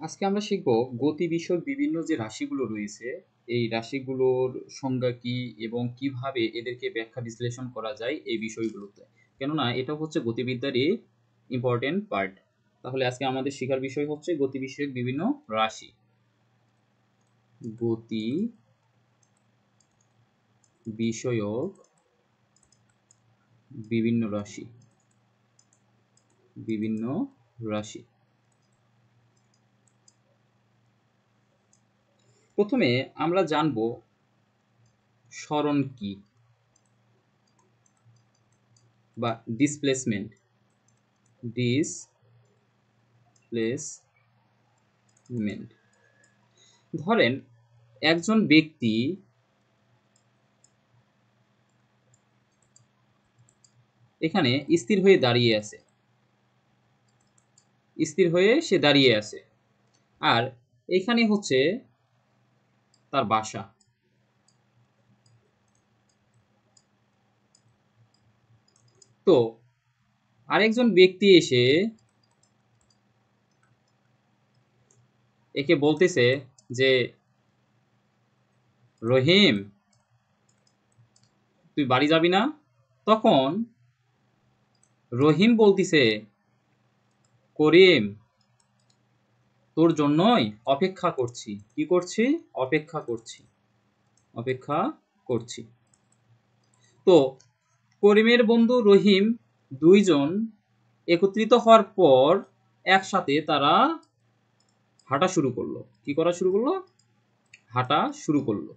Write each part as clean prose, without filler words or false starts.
আজকে আমরা শিখব গতি বিষয়ক বিভিন্ন যে রাশিগুলো রয়েছে, এই রাশিগুলোর সংজ্ঞা কি এবং কিভাবে এদেরকে ব্যাখ্যা বিশ্লেষণ করা যায় এই বিষয়গুলোতে। কেননা এটা হচ্ছে গতিবিদ্যারই ইম্পর্টেন্ট পার্ট। তাহলে আজকে আমাদের শেখার বিষয় হচ্ছে গতি বিষয়ক বিভিন্ন রাশি। গতি বিষয়ক বিভিন্ন রাশি। বিভিন্ন রাশি। প্রথমে আমরা জানব সরণ কি বা ডিসপ্লেসমেন্ট। ডিসপ্লেসমেন্ট ধরেন একজন ব্যক্তি এখানে স্থির হয়ে দাঁড়িয়ে আছে, স্থির হয়ে সে দাঁড়িয়ে আছে, আর এখানে হচ্ছে তার বাসা। তো আরেকজন ব্যক্তি এসে একে বলতেছে যে রহিম তুই বাড়ি যাবি না? তখন রহিম বলতিছে করিম তোর জন্যই অপেক্ষা করছি। কি করছি? অপেক্ষা করছি, অপেক্ষা করছি। তো করিমের বন্ধু রহিম দুইজন একত্রিত হওয়ার পর একসাথে তারা হাঁটা শুরু করলো। কি করা শুরু করলো? হাঁটা শুরু করলো।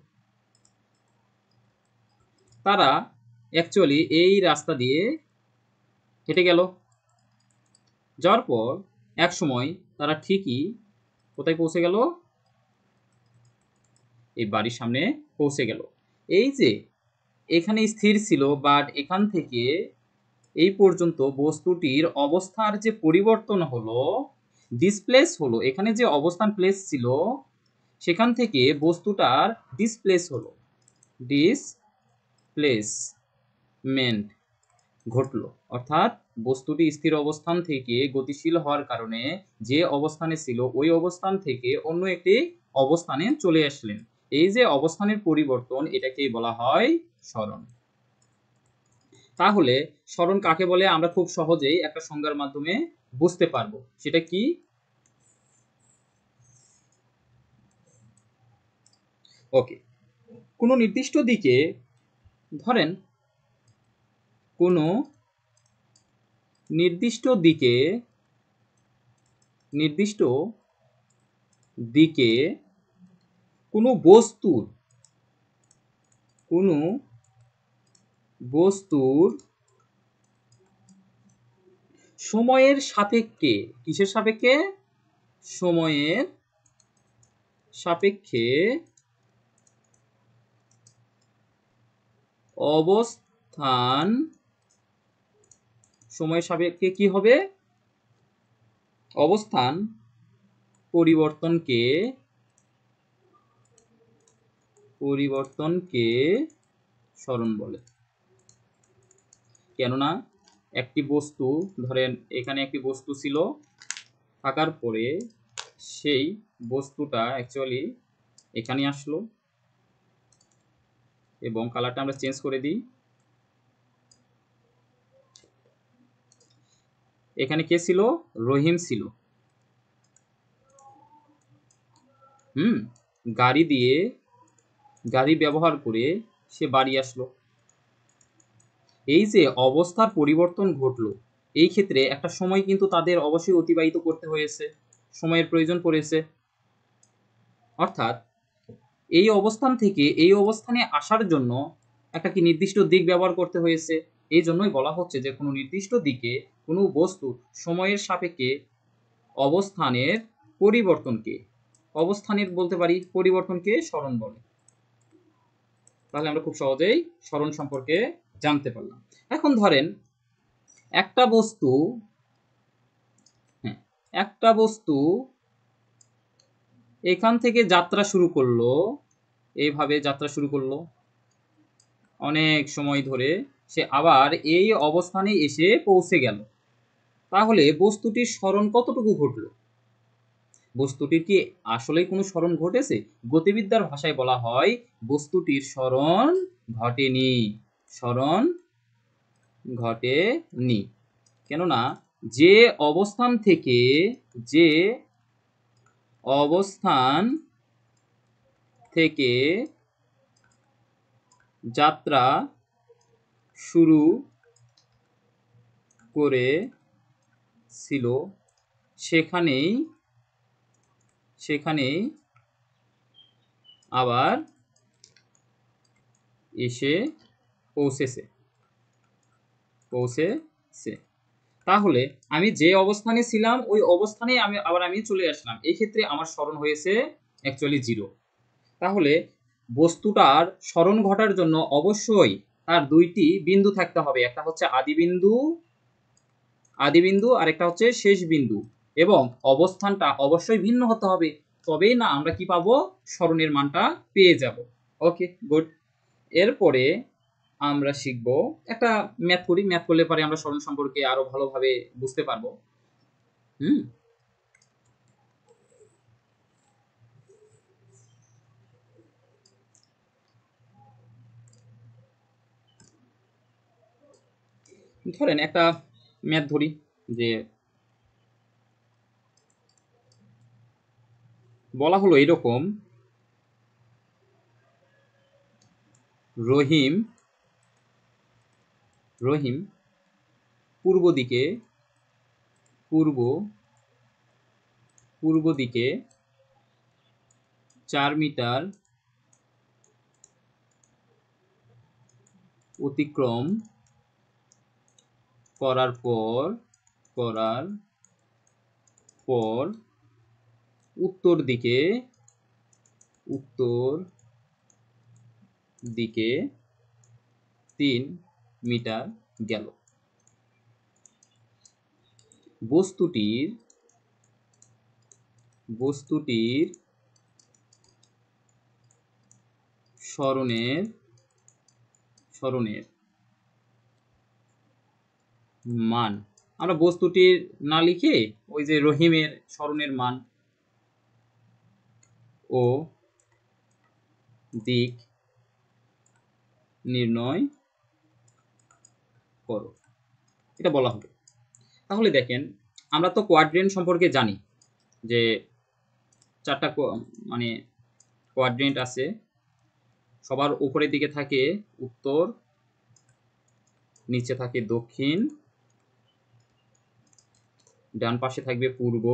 তারা অ্যাকচুয়ালি এই রাস্তা দিয়ে হেঁটে গেল। যাওয়ার পর এক সময় তারা ঠিকই কোথায় পৌঁছে গেল? এই বাড়ির সামনে পৌঁছে গেল। এই যে এখানে স্থির ছিল, বাট এখান থেকে এই পর্যন্ত বস্তুটির অবস্থার যে পরিবর্তন হলো, ডিসপ্লেস হলো, এখানে যে অবস্থান প্লেস ছিল সেখান থেকে বস্তুটার ডিসপ্লেস হলো, ডিসপ্লেসমেন্ট ঘটলো। অর্থাৎ বস্তুটি স্থির অবস্থান থেকে গতিশীল হওয়ার কারণে যে অবস্থানে ছিল ওই অবস্থান থেকে অন্য একটি অবস্থানে চলে আসলেন। এই যে অবস্থানের পরিবর্তন, এটাকেই বলা হয় সরণ। তাহলে সরণ কাকে বলে আমরা খুব সহজেই একটা সংজ্ঞার মাধ্যমে বুঝতে পারবো। সেটা কি? ওকে, কোনো নির্দিষ্ট দিকে, ধরেন কোনো নির্দিষ্ট দিকে কোনো বস্তুর সময়ের সাপেক্ষে, কিসের সাপেক্ষে? সময়ের সাপেক্ষে অবস্থান, সময়ের সাপেক্ষে কি হবে? অবস্থান পরিবর্তনকে সরণ বলে। কেননা একটি বস্তু, ধরেন এখানে একটি বস্তু ছিল, থাকার পরে সেই বস্তুটা অ্যাকচুয়ালি এখানে আসলো, এবং কালারটা আমরা চেঞ্জ করে দিই। এখানে কে ছিল? রহিম ছিল। গাড়ি ব্যবহার করে সে বাড়ি আসলো। এই যে অবস্থার পরিবর্তন ঘটলো, এই ক্ষেত্রে একটা সময় কিন্তু তাদের অবশ্যই অতিবাহিত করতে হয়েছে, সময়ের প্রয়োজন পড়েছে। অর্থাৎ এই অবস্থান থেকে এই অবস্থানে আসার জন্য একটা কি নির্দিষ্ট দিক ব্যবহার করতে হয়েছে। এই জন্যই বলা হচ্ছে যে কোনো নির্দিষ্ট দিকে কোনো বস্তু সময়ের সাপেক্ষে অবস্থানের বলতে পারি পরিবর্তনকে সরণ বলে। তাহলে আমরা খুব সহজেই সরণ সম্পর্কে জানতে পারলাম। এখন ধরেন একটা বস্তু এখান থেকে যাত্রা শুরু করলো, এইভাবে যাত্রা শুরু করলো, অনেক সময় ধরে সে আবার এই অবস্থানে এসে পৌঁছে গেল। তাহলে বস্তুটির সরণ কতটুকু ঘটলো? বস্তুটির কি আসলেই কোনো স্মরণ ঘটেছে? গতিবিদ্যার ভাষায় বলা হয় বস্তুটির স্মরণ ঘটেনি। স্মরণ ঘটেনি। কেননা যে অবস্থান থেকে যে অবস্থান থেকে যাত্রা শুরু করেছিল সেখানেই আবার এসে পৌঁছেছে। তাহলে আমি যে অবস্থানে ছিলাম ওই অবস্থানে আমি চলে আসলাম। এই ক্ষেত্রে আমার স্মরণ হয়েছে অ্যাকচুয়ালি 0। তাহলে বস্তুটার স্মরণ ঘটার জন্য অবশ্যই তার দুইটি বিন্দু থাকতে হবে। একটা হচ্ছে আদিবিন্দু আর একটা হচ্ছে শেষ বিন্দু, এবং অবস্থানটা অবশ্যই ভিন্ন হতে হবে। তবেই না আমরা কি পাবো? স্মরণের মানটা পেয়ে যাব। ওকে, গুড। এরপরে আমরা শিখব একটা ম্যাথ করি। ম্যাথ করলে পরে আমরা স্মরণ সম্পর্কে আরো ভালোভাবে বুঝতে পারবো। ধরেন একটা ম্যাথ ধরি, যে বলা হলো এরকম, রহিম পূর্ব দিকে 4 মিটার অতিক্রম করার পর উত্তর দিকে 3 মিটার গেল। বস্তুটির স্মরণের মান, আমরা বস্তুটির না লিখে ওই যে রহিমের স্মরণের মান ও দিক নির্ণয় করো, এটা বলা হবে। তাহলে দেখেন, আমরা তো কোয়াড্রেন্ট সম্পর্কে জানি যে 4টা মানে কোয়াড্রেন্ট আছে। সবার উপরের দিকে থাকে উত্তর, নিচে থাকে দক্ষিণ, ডান পাশে থাকবে পূর্ব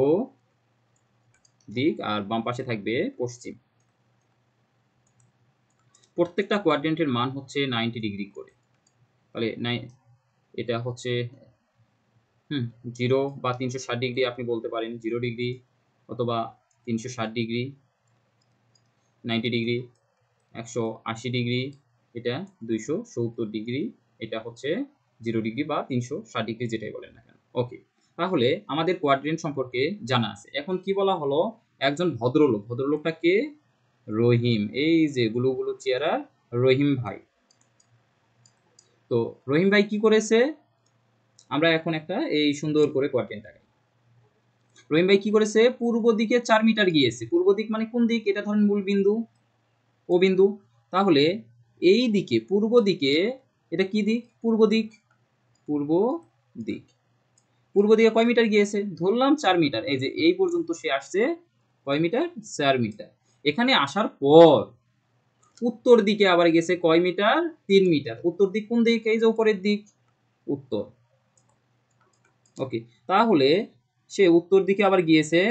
দিক, আর বাম পাশে থাকবে পশ্চিম। প্রত্যেকটা কোয়াড্রেন্টের মান হচ্ছে 90 ডিগ্রি করে। তাহলে এটা হচ্ছে 0 বা 360 ডিগ্রি আপনি বলতে পারেন, 0 ডিগ্রি অথবা 360 ডিগ্রি, 90 ডিগ্রি, 180 ডিগ্রি, এটা 270 ডিগ্রি, এটা হচ্ছে 0 ডিগ্রি বা 360 ডিগ্রি, যেটাই বলেন না কেন। ওকে, তাহলে আমাদের কোয়াড্রেন্ট সম্পর্কে জানা আছে। এখন কি বলা হলো? একজন ভদ্রলোকটা কে? রহিম। এই যে গুলো চেহারা, রহিম ভাই। তো রহিম ভাই কি করেছে? আমরা এখন একটা এই সুন্দর করে কোয়াড্রেন্ট আঁকাই। রহিম ভাই কি করেছে? পূর্ব দিকে 4 মিটার গিয়েছে। পূর্ব দিক মানে কোন দিক? এটা ধরেন মূল বিন্দু, ও বিন্দু। তাহলে এই দিকে পূর্ব দিকে, এটা কি দিক? পূর্ব দিক। পূর্ব দিকে কয় মিটার গিয়েছে? ধরলাম 4 মিটার। এই যে এই পর্যন্ত সে আসছে কয় মিটার? 4 মিটার। এখানে আসার পর উত্তর দিকে আবার গেছে কয় মিটার? 3 মিটার। উত্তর দিক কোন দিক? এই যে উপরের দিক, উত্তর। ওকে, তাহলে সে উত্তর দিকে আবার গিয়েছে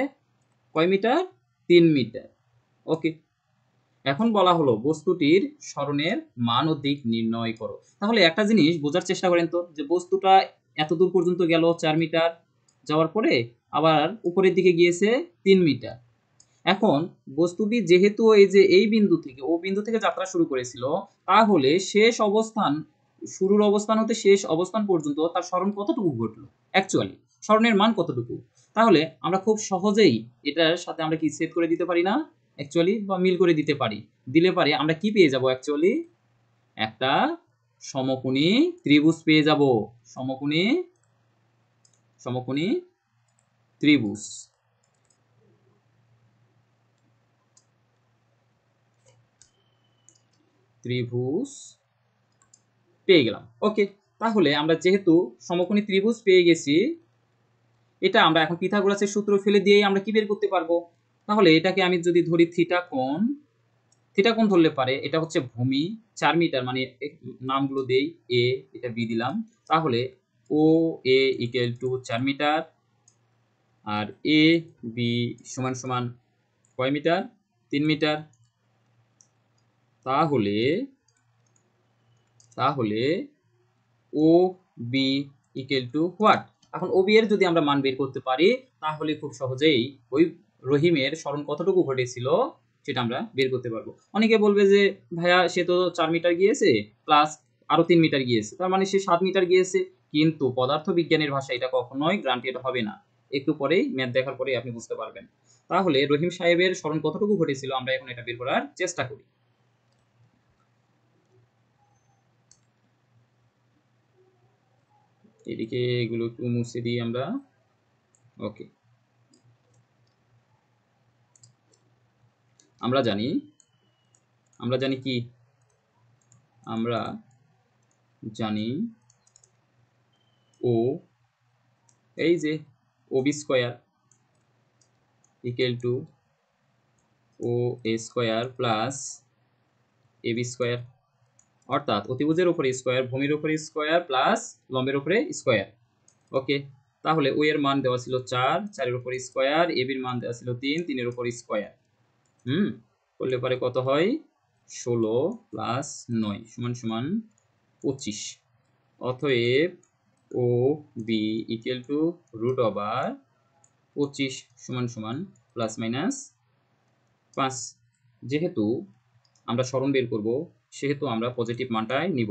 কয় মিটার? 3 মিটার। ওকে, এখন বলা হলো বস্তুটির স্মরণের মান ও দিক নির্ণয় করো। তাহলে একটা জিনিস বোঝার চেষ্টা করেন তো, যে বস্তুটা এত দূর পর্যন্ত গেল 4 মিটার, যাওয়ার পরে আবার উপরের দিকে গিয়েছে 3 মিটার। এখন বস্তুটি যেহেতু এই যে এই বিন্দু থেকে ও বিন্দু থেকে যাত্রা শুরু করেছিল, তাহলে শুরুর অবস্থান হতে শেষ অবস্থান পর্যন্ত তার স্মরণ কতটুকু ঘটলো? অ্যাকচুয়ালি স্মরণের মান কতটুকু? তাহলে আমরা খুব সহজেই এটার সাথে আমরা কি সেট করে দিতে পারি না অ্যাকচুয়ালি, বা মিল করে দিতে পারি। দিলে পারে আমরা কি পেয়ে যাব? অ্যাকচুয়ালি একটা সমকোণী ত্রিভুজ পেয়ে যাব। সমকোণী ত্রিভুজ। ত্রিভুজ পেয়ে গেলাম। ওকে, তাহলে আমরা যেহেতু সমকোণী ত্রিভুজ পেয়ে গেছি, এটা আমরা এখন পিথাগোরাসের সূত্র ফেলে দিয়েই আমরা কি বের করতে পারবো। তাহলে এটাকে আমি যদি ধরি থিটা কোণ, থিটা কোণ ধরলে পারে এটা হচ্ছে ভূমি 4 মিটার, মানে নামগুলো দেই, এ, এটা বি দিলাম। তাহলে O A equal to 4 meter, আর এ বি সমান সমান কয় মিটার? 3 মিটার। তাহলে তাহলে O B equal to what? এখন ও বি এর যদি আমরা মান বের করতে পারি, তাহলে খুব সহজেই ওই রহিমের স্মরণ কতটুকু ঘটেছিল সেটা আমরা বের করতে পারবো। অনেকে বলবে যে ভাইয়া সে তো 4 মিটার গিয়েছে প্লাস আরো 3 মিটার গিয়েছে, তার মানে সে 7 মিটার গিয়েছে। কিন্তু পদার্থ বিজ্ঞানের ভাষায় এটা কখনোই গ্রান্টেড হবে না। একটু পরেই ম্যাথ দেখার পরেই আপনি বুঝতে পারবেন। তাহলে রহিম সাহেবের স্মরণ কতটুকু ঘটেছিল আমরা এখন এটা বের করার চেষ্টা করি। এদিকে এগুলো একটু মুছে দিই আমরা। ওকে, আমরা জানি কি? আমরা জানি ও, এই যে O B square equal to O A square plus A B square, অর্থাৎ অতিভুজের উপরে স্কোয়ার, ভূমির উপরে স্কোয়ার প্লাস লম্বের উপরে স্কোয়ার। ওকে, তাহলে ও এর মান দেওয়া ছিল 4, 4 এর উপর স্কোয়ার, এ বির মান দেওয়া ছিল 3, 3 এর উপর স্কোয়ার। করলে পারে কত হয়? 16 প্লাস 9 সমান সমান 25। অতএব O B equal to root over 25 সমান সমান প্লাস মাইনাস 5। যেহেতু আমরা স্মরণ বের করব, সেহেতু আমরা পজিটিভ মানটাই নিব।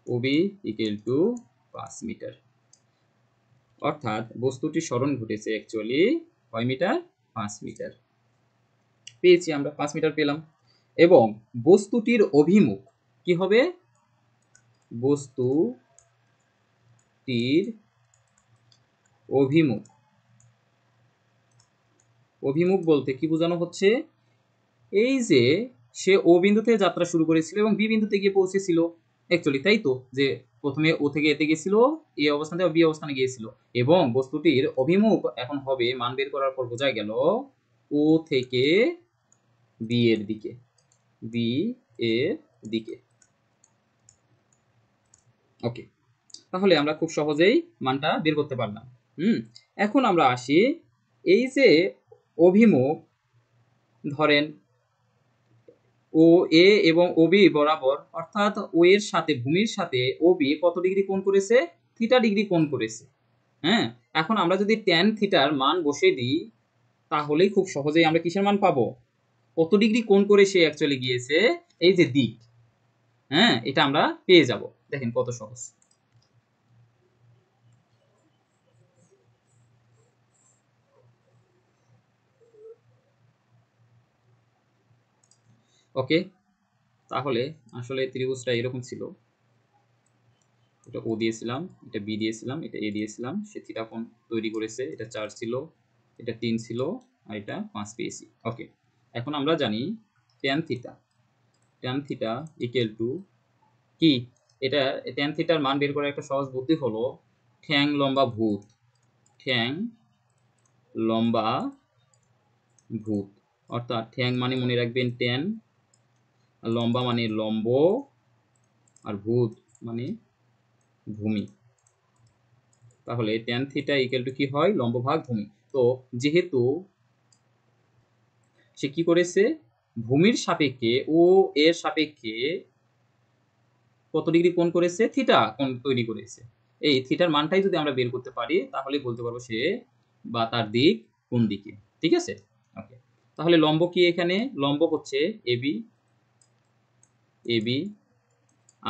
ও বি ইকুয়াল টু 5 মিটার, অর্থাৎ বস্তুটির স্মরণ ঘটেছে অ্যাকচুয়ালি কয় মিটার? 5 মিটার। পেয়েছি, আমরা 5 মিটার পেলাম। এবং বস্তুটির অভিমুখ কি হবে? বস্তুটির অভিমুখ, অভিমুখ বলতে কি বোঝানো হচ্ছে? এই যে সে ও বিন্দুতে যাত্রা শুরু করেছিল এবং বি বিন্দুতে গিয়ে পৌঁছেছিল অ্যাকচুয়ালি, তাই তো? যে প্রথমে ও থেকে এতে গেছিল, এ অবস্থান থেকে বি অবস্থানে গিয়েছিল, এবং বস্তুটির অভিমুখ এখন হবে, মান বের করার পর বোঝা গেল ও থেকে বি এর দিকে, বি এর দিকে। ওকে, তাহলে আমরা খুব সহজেই মানটা বের করতে পারলাম। এখন আমরা আসি, এই যে অভিমুখ, ধরেন ও এ এবং ও বি বরাবর, অর্থাৎ ও এর সাথে, ভূমির সাথে ও বি কত ডিগ্রি কোণ করেছে? থিটা ডিগ্রি কোণ করেছে। হ্যাঁ, এখন আমরা যদি ট্যান থিটার মান বসে দিই, তাহলেই খুব সহজেই আমরা কিসের মান পাবো? কত ডিগ্রি কোণ করে সে অ্যাকচুয়ালি গিয়েছে, এই যে দিক, হ্যাঁ, এটা আমরা পেয়ে যাব। দেখেন কত সহজ। ওকে, তাহলে আসলে ত্রিভুজটা এরকম ছিল। এটা ও দিয়েছিলাম, এটা বি দিয়েছিলাম, এটা এ দিয়েছিলাম, সে থিটা কোণ তৈরি করেছে, এটা 4 ছিল, এটা 3 ছিল, আর এটা 5 পেয়েছি। ওকে, এখন আমরা জানি tan theta, tan theta equal to কি? এটা ট্যান থিটার মান বের করার একটা সহজ বুদ্ধি হলো ঠ্যাং লম্বা ভূত, ঠ্যাং লম্বা ভূত, অর্থাৎ ঠ্যাং মানে মনে রাখবেন ট্যান, লম্বা মানে লম্ব, আর ভূত মানে ভূমি। তাহলে ট্যান থিটা ইকুয়াল টু কি হয়? লম্ব ভাগ ভূমি। তো যেহেতু সে কি করেছে, ভূমির সাপেক্ষে ও এর সাপেক্ষে কত ডিগ্রি কোণ করেছে? থিটা কোণ তৈরি করেছে। এই থিটার মানটাই যদি আমরা বের করতে পারি, তাহলে বলতে পারবো সে বা তার দিক কোন দিকে। ঠিক আছে? ওকে, তাহলে লম্ব কি? এখানে লম্ব হচ্ছে এবি, এবি,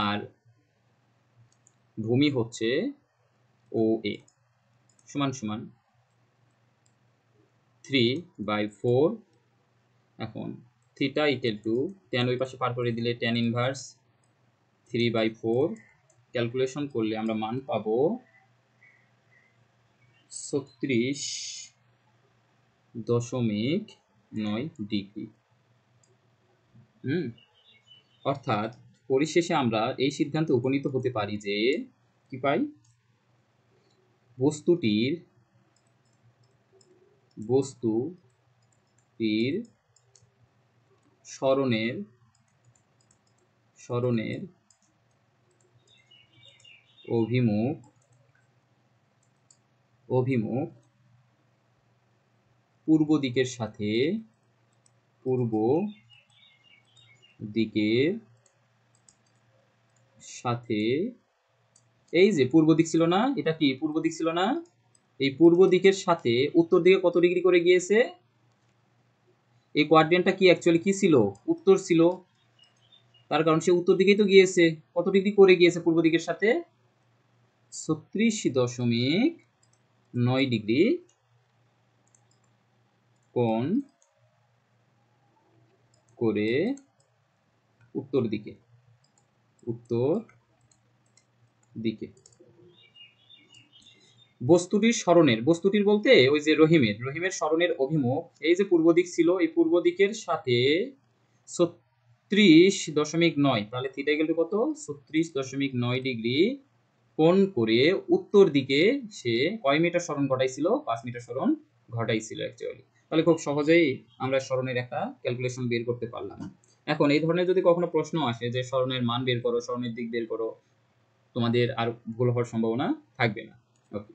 আর ভূমি হচ্ছে ও এ, সমান সমান 3/4। এখন থিটা ইকুয়াল টু ট্যান ওই পাশে পার করে দিলে ট্যান ইনভার্স 3/4, ক্যালকুলেশন করলে আমরা মান পাবো 36.9 ডিগ্রি। অর্থাৎ পরিশেষে আমরা এই সিদ্ধান্তে উপনীত হতে পারি যে কি পাই, বস্তুটির সরণের অভিমুখ পূর্ব দিকের সাথে এই যে পূর্ব দিক ছিল না, এটা কি পূর্ব দিক ছিল না, এই পূর্ব দিকের সাথে উত্তর দিকে কত ডিগ্রি করে গিয়েছে, এই কোয়াড্রেন্টটা কি অ্যাকচুয়ালি কি ছিল, উত্তর ছিল, তার কারণ সে উত্তর দিকেই তো গিয়েছে, কত ডিগ্রি করে গিয়েছে পূর্ব দিকের সাথে, 36.9 ডিগ্রি কোণ করে উত্তর দিকে বস্তুটির বলতে ওই যে রহিমের সরণের অভিমুখ, এই যে পূর্ব দিক ছিল, এই পূর্ব দিকের সাথে 36.9, তাহলে থিটা ইকুয়াল টু কত, 36.9 ডিগ্রি কোণ করে উত্তর দিকে সে কয় মিটার সরণ ঘটাইছিল, 5 মিটার সরণ ঘটাইছিল অ্যাকচুয়ালি। তাহলে খুব সহজেই আমরা সরণের একটা ক্যালকুলেশন বের করতে পারলাম। এখন এই ধরনের যদি কখনো প্রশ্ন আসে যে সরণের মান বের করো, সরণের দিক বের করো, তোমাদের আর ভুল হওয়ার সম্ভাবনা থাকবে না। ওকে।